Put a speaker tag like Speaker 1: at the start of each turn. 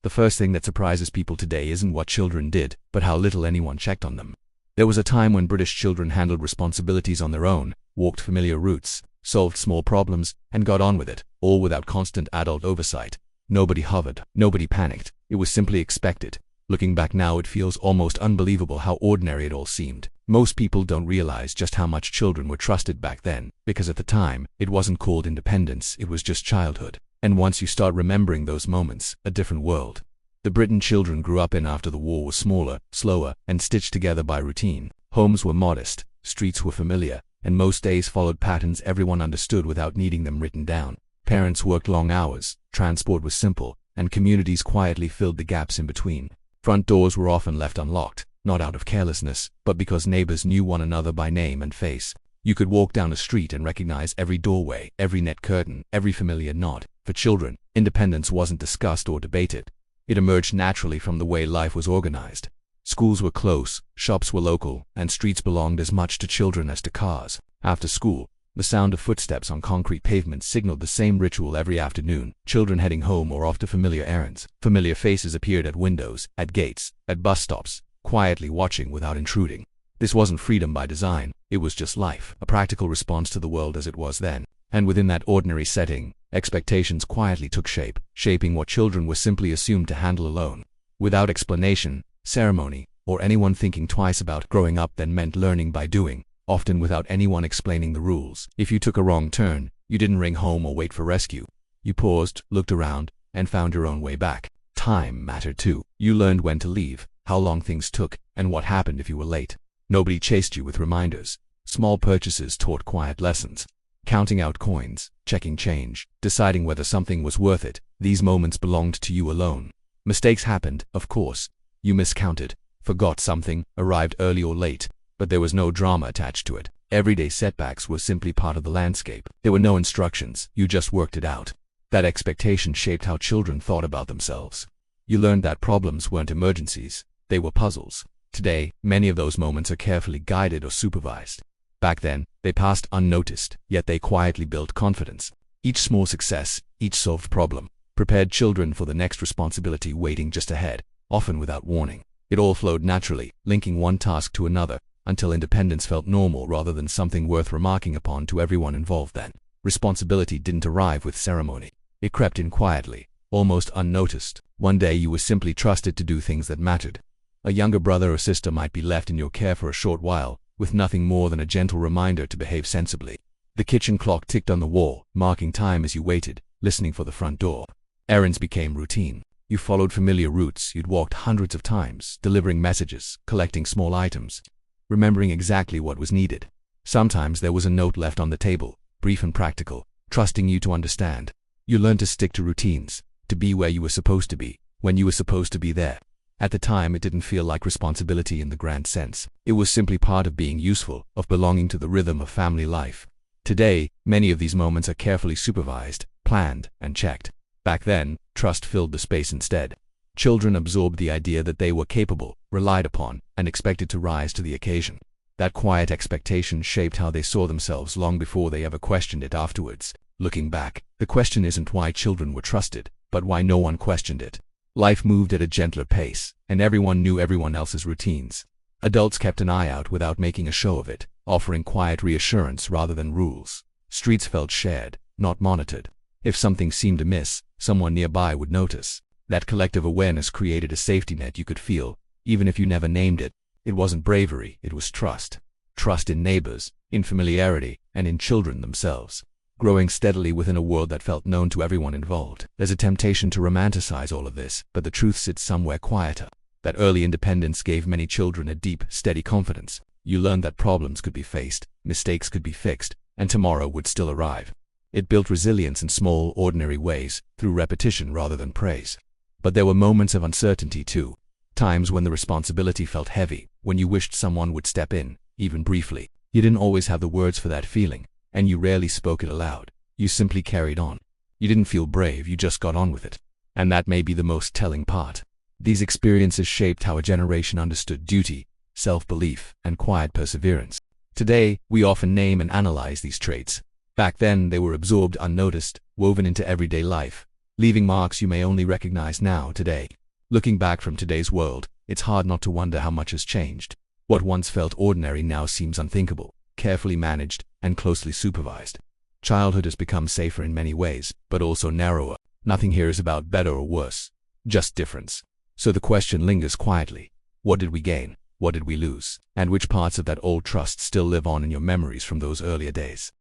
Speaker 1: The first thing that surprises people today isn't what children did, but how little anyone checked on them. There was a time when British children handled responsibilities on their own, walked familiar routes, solved small problems, and got on with it, all without constant adult oversight. Nobody hovered, nobody panicked, it was simply expected. Looking back now, it feels almost unbelievable how ordinary it all seemed. Most people don't realize just how much children were trusted back then, because at the time, it wasn't called independence, it was just childhood. And once you start remembering those moments, a different world. The Britain children grew up in after the war was smaller, slower, and stitched together by routine. Homes were modest, streets were familiar, and most days followed patterns everyone understood without needing them written down. Parents worked long hours, transport was simple, and communities quietly filled the gaps in between. Front doors were often left unlocked, not out of carelessness, but because neighbors knew one another by name and face. You could walk down a street and recognize every doorway, every net curtain, every familiar nod. For children, independence wasn't discussed or debated. It emerged naturally from the way life was organized. Schools were close, shops were local, and streets belonged as much to children as to cars. After school, the sound of footsteps on concrete pavements signaled the same ritual every afternoon, children heading home or off to familiar errands. Familiar faces appeared at windows, at gates, at bus stops, quietly watching without intruding. This wasn't freedom by design, it was just life, a practical response to the world as it was then. And within that ordinary setting, expectations quietly took shape, shaping what children were simply assumed to handle alone. Without explanation, ceremony, or anyone thinking twice about growing up then meant learning by doing, often without anyone explaining the rules. If you took a wrong turn, you didn't ring home or wait for rescue. You paused, looked around, and found your own way back. Time mattered too. You learned when to leave, how long things took, and what happened if you were late. Nobody chased you with reminders. Small purchases taught quiet lessons. Counting out coins, checking change, deciding whether something was worth it, these moments belonged to you alone. Mistakes happened, of course. You miscounted, forgot something, arrived early or late, but there was no drama attached to it. Everyday setbacks were simply part of the landscape. There were no instructions, you just worked it out. That expectation shaped how children thought about themselves. You learned that problems weren't emergencies, they were puzzles. Today, many of those moments are carefully guided or supervised. Back then, they passed unnoticed, yet they quietly built confidence. Each small success, each solved problem, prepared children for the next responsibility waiting just ahead, often without warning. It all flowed naturally, linking one task to another, until independence felt normal rather than something worth remarking upon to everyone involved then. Responsibility didn't arrive with ceremony. It crept in quietly, almost unnoticed. One day you were simply trusted to do things that mattered. A younger brother or sister might be left in your care for a short while, with nothing more than a gentle reminder to behave sensibly. The kitchen clock ticked on the wall, marking time as you waited, listening for the front door. Errands became routine. You followed familiar routes you'd walked hundreds of times, delivering messages, collecting small items, remembering exactly what was needed. Sometimes there was a note left on the table, brief and practical, trusting you to understand. You learned to stick to routines, to be where you were supposed to be, when you were supposed to be there. At the time, it didn't feel like responsibility in the grand sense. It was simply part of being useful, of belonging to the rhythm of family life. Today, many of these moments are carefully supervised, planned, and checked. Back then, trust filled the space instead. Children absorbed the idea that they were capable, relied upon, and expected to rise to the occasion. That quiet expectation shaped how they saw themselves long before they ever questioned it afterwards. Looking back, the question isn't why children were trusted, but why no one questioned it. Life moved at a gentler pace, and everyone knew everyone else's routines. Adults kept an eye out without making a show of it, offering quiet reassurance rather than rules. Streets felt shared, not monitored. If something seemed amiss, someone nearby would notice. That collective awareness created a safety net you could feel, even if you never named it. It wasn't bravery, it was trust. Trust in neighbors, in familiarity, and in children themselves. Growing steadily within a world that felt known to everyone involved. There's a temptation to romanticize all of this, but the truth sits somewhere quieter. That early independence gave many children a deep, steady confidence. You learned that problems could be faced, mistakes could be fixed, and tomorrow would still arrive. It built resilience in small, ordinary ways, through repetition rather than praise. But there were moments of uncertainty too. Times when the responsibility felt heavy, when you wished someone would step in, even briefly. You didn't always have the words for that feeling, and you rarely spoke it aloud. You simply carried on. You didn't feel brave, you just got on with it. And that may be the most telling part. These experiences shaped how a generation understood duty, self-belief, and quiet perseverance. Today, we often name and analyze these traits. Back then, they were absorbed unnoticed, woven into everyday life. leaving marks you may only recognize now, today. Looking back from today's world, it's hard not to wonder how much has changed. What once felt ordinary now seems unthinkable, carefully managed and closely supervised. Childhood has become safer in many ways, but also narrower. Nothing here is about better or worse, just difference. So the question lingers quietly. What did we gain? What did we lose? And which parts of that old trust still live on in your memories from those earlier days?